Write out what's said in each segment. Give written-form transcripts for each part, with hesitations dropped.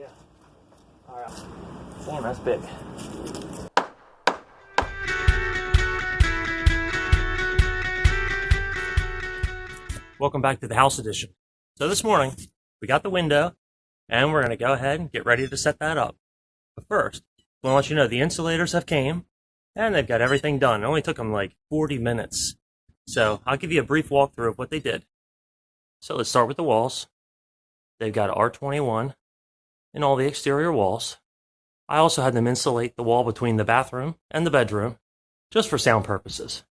yeah. All right. Damn, that's big. Welcome back to the house edition. So this morning, we got the window, and we're going to go ahead and get ready to set that up. But first, I want to let you know the insulators have came, and they've got everything done. It only took them like 40 minutes. So I'll give you a brief walkthrough of what they did. So let's start with the walls. They've got R21 in all the exterior walls. I also had them insulate the wall between the bathroom and the bedroom, just for sound purposes.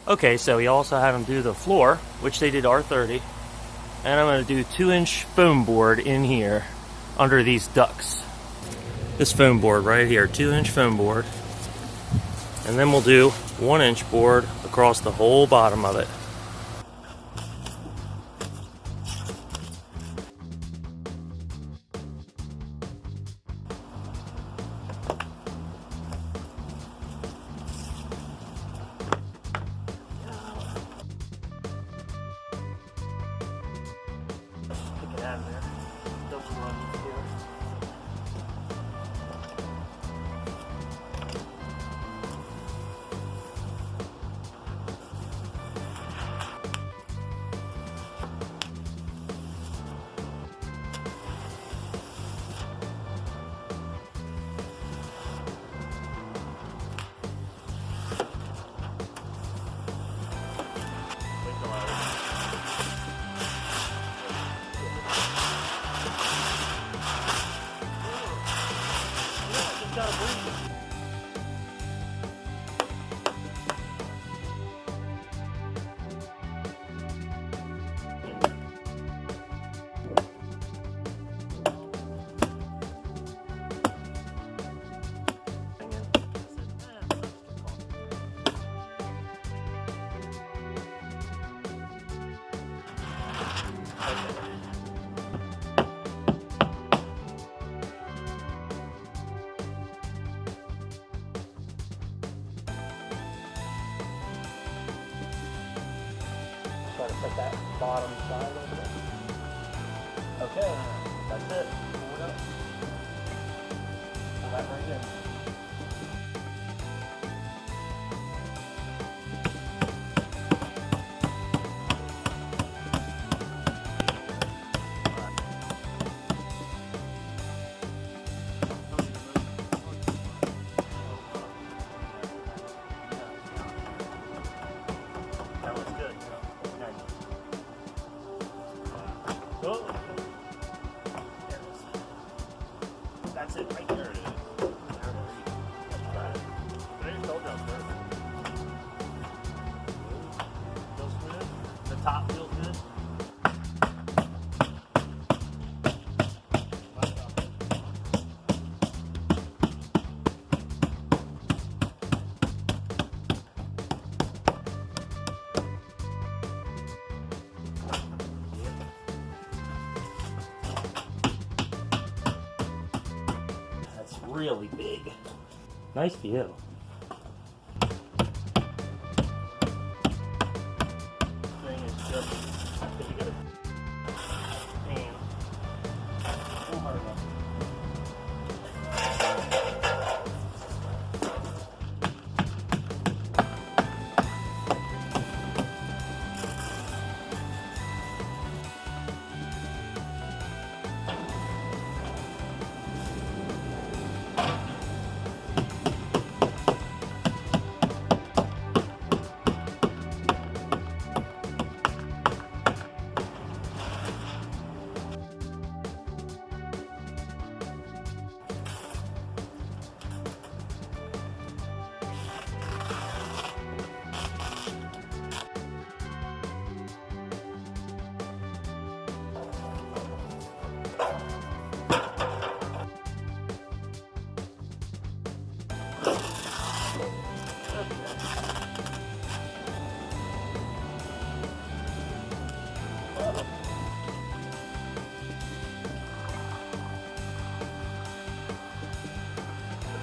Okay, so we also had them do the floor, which they did R30. And I'm going to do 2-inch foam board in here under these ducts. This foam board right here, 2-inch foam board. And then we'll do 1-inch board across the whole bottom of it. Get out of there. Don't run here. Try to set that bottom side a little bit. Okay, that's it. Pull it up. Pull that right in. That looks good. Oh. There it is. That's it right there. It is. Feels good. The top feels good. Really big. Nice view. Thing is just, you gotta pan. Pull hard enough.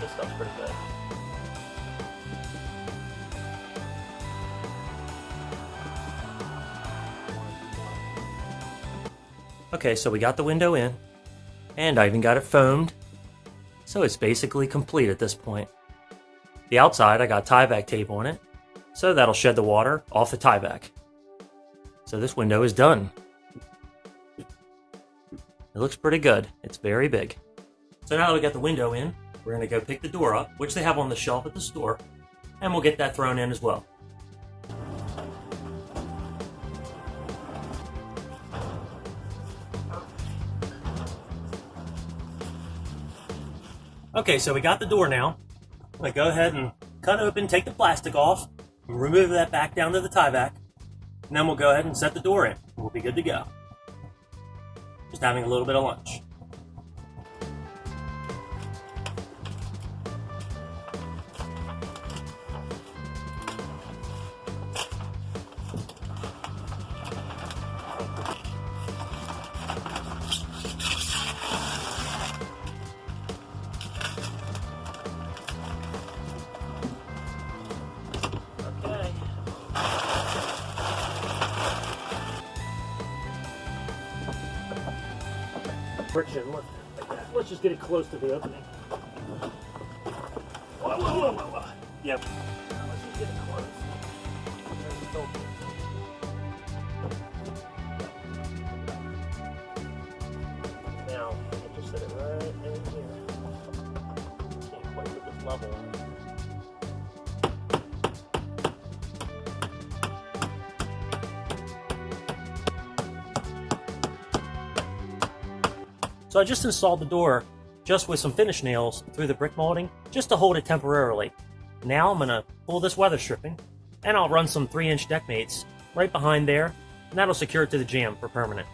This stuff's pretty good. Okay, so we got the window in. And I even got it foamed. So it's basically complete at this point. The outside, I got Tyvek tape on it, so that'll shed the water off the Tyvek. So this window is done. It looks pretty good. It's very big. So now that we got the window in, we're going to go pick the door up, which they have on the shelf at the store, and we'll get that thrown in as well. Okay, so we got the door now. I'm going to go ahead and cut open, take the plastic off, remove that back down to the Tyvek, and then we'll go ahead and set the door in. We'll be good to go. Just having a little bit of lunch. Friction. Let's just get it close to the opening. Whoa, whoa, whoa, whoa, whoa. Yep. Let's just get it close. There's the filter. Now, I'll just set it right in here. Can't quite put this level on. So I just installed the door just with some finish nails through the brick molding just to hold it temporarily. Now I'm going to pull this weather stripping and I'll run some 3-inch deck mates right behind there, and that'll secure it to the jamb for permanent.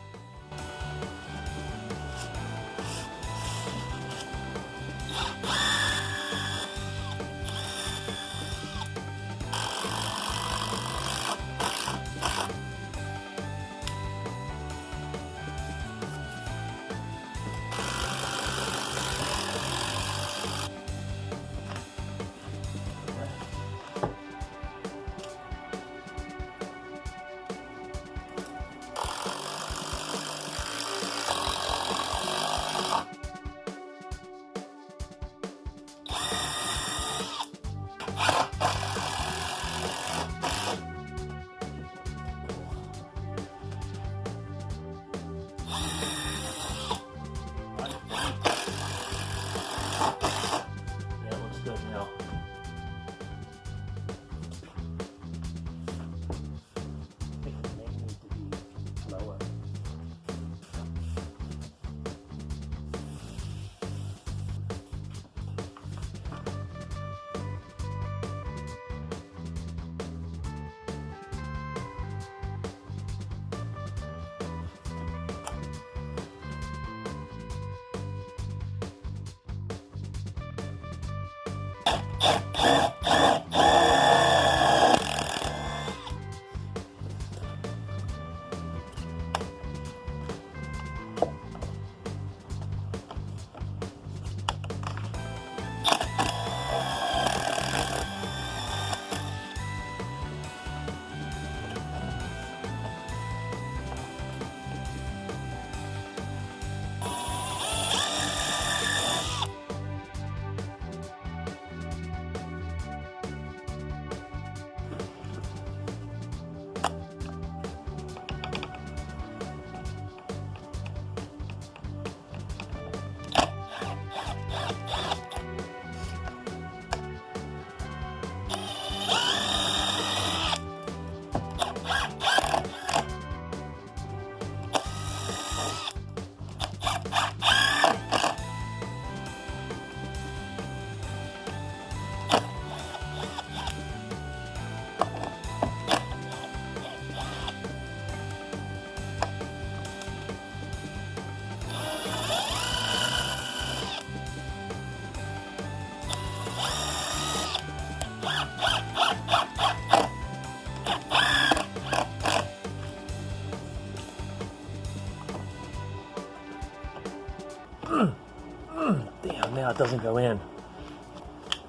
Damn, now it doesn't go in.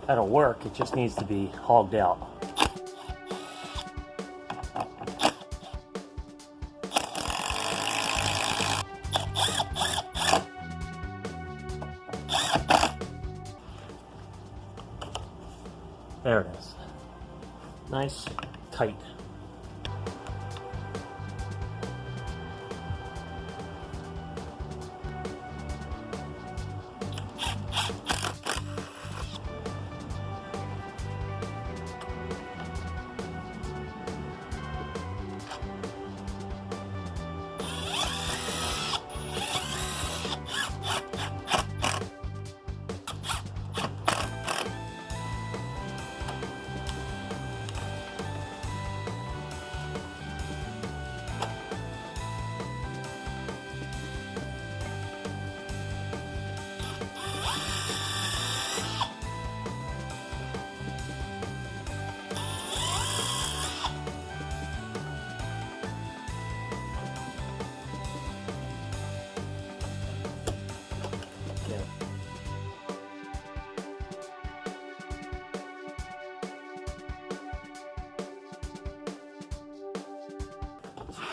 That'll work, it just needs to be hogged out. There it is. Nice, tight.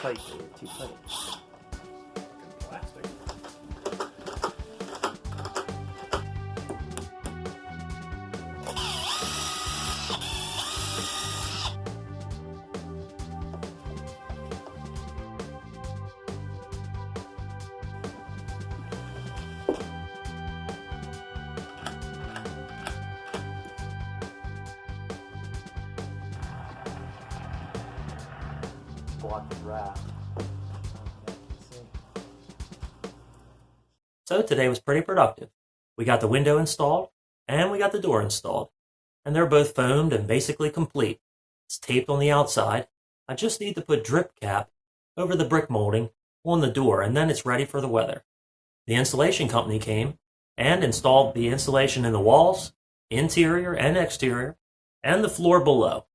Too tight, too tight. Plastic. Block the draft. So today was pretty productive. We got the window installed and we got the door installed. And they're both foamed and basically complete. It's taped on the outside. I just need to put drip cap over the brick molding on the door and then it's ready for the weather. The installation company came and installed the insulation in the walls, interior and exterior, and the floor below.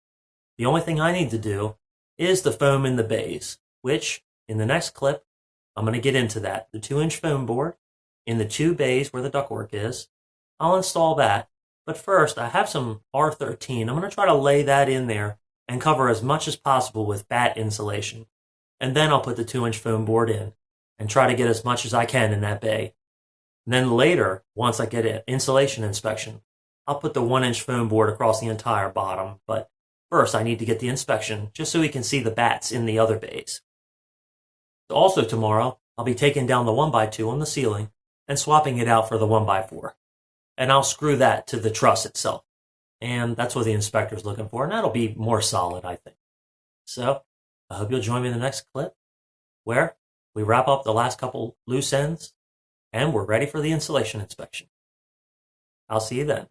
The only thing I need to do is the foam in the bays, which in the next clip, I'm going to get into that. The 2-inch foam board in the 2 bays where the ductwork is, I'll install that. But first, I have some R13. I'm going to try to lay that in there and cover as much as possible with batt insulation. And then I'll put the 2-inch foam board in and try to get as much as I can in that bay. And then later, once I get an insulation inspection, I'll put the 1-inch foam board across the entire bottom. But first, I need to get the inspection just so we can see the batts in the other bays. Also tomorrow, I'll be taking down the 1x2 on the ceiling and swapping it out for the 1x4. And I'll screw that to the truss itself. And that's what the inspector's looking for, and that'll be more solid, I think. So, I hope you'll join me in the next clip, where we wrap up the last couple loose ends, and we're ready for the insulation inspection. I'll see you then.